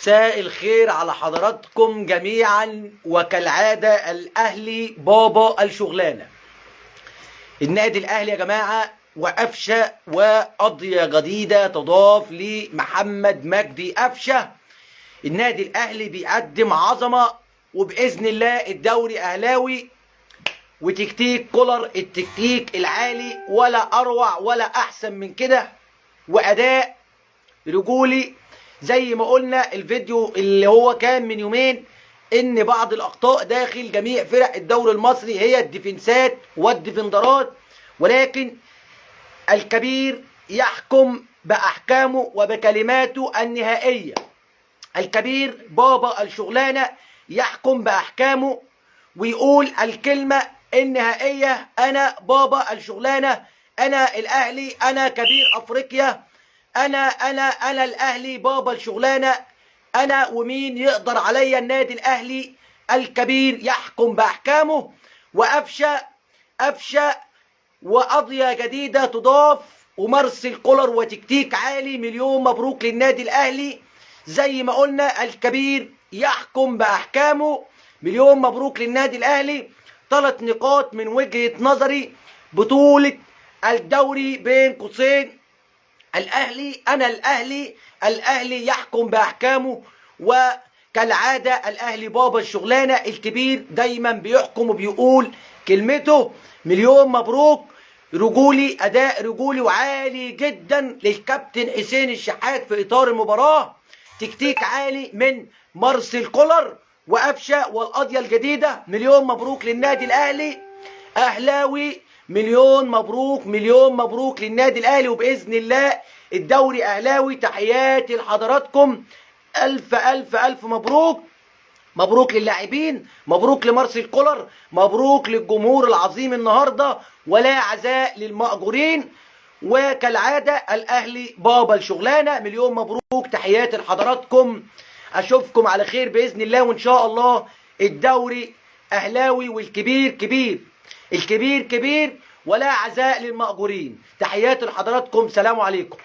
مساء الخير على حضراتكم جميعا، وكالعادة الأهلي بابا الشغلانة. النادي الأهلي يا جماعة وقفشة وقضية جديدة تضاف لمحمد مجدي قفشة. النادي الأهلي بيقدم عظمة، وبإذن الله الدوري أهلاوي، وتكتيك كولر التكتيك العالي، ولا أروع ولا أحسن من كده، وأداء رجولي. زي ما قلنا الفيديو اللي هو كان من يومين، ان بعض الاخطاء داخل جميع فرق الدوري المصري هي الديفنسات والديفندرات، ولكن الكبير يحكم باحكامه وبكلماته النهائيه. الكبير بابا الشغلانه يحكم باحكامه ويقول الكلمه النهائيه: انا بابا الشغلانه، انا الاهلي، انا كبير افريقيا، انا الاهلي بابا الشغلانه، انا ومين يقدر عليا النادي الاهلي. الكبير يحكم باحكامه. وقفشه وقضيه جديده تضاف، ومارسيل كولر وتكتيك عالي. مليون مبروك للنادي الاهلي. زي ما قلنا الكبير يحكم باحكامه. مليون مبروك للنادي الاهلي. 3 نقاط من وجهه نظري. بطوله الدوري بين قوسين الأهلي، أنا الأهلي يحكم بأحكامه، وكالعادة الأهلي بابا الشغلانة. الكبير دايما بيحكم وبيقول كلمته. مليون مبروك. رجولي، أداء رجولي وعالي جدا للكابتن حسين الشحات في إطار المباراة. تكتيك عالي من مارسيل كولر وقفشة والقضية الجديدة. مليون مبروك للنادي الأهلي. أهلاوي مليون مبروك، مليون مبروك للنادي الاهلي، وباذن الله الدوري اهلاوي. تحياتي لحضراتكم، الف الف الف مبروك. مبروك للاعبين، مبروك لمارسيل كولر، مبروك للجمهور العظيم النهارده، ولا عزاء للمأجورين. وكالعاده الاهلي بابا الشغلانه. مليون مبروك، تحياتي لحضراتكم. اشوفكم على خير باذن الله، وان شاء الله الدوري اهلاوي، والكبير كبير، الكبير كبير، ولا عزاء للمأجورين. تحياتي لحضراتكم، سلام عليكم.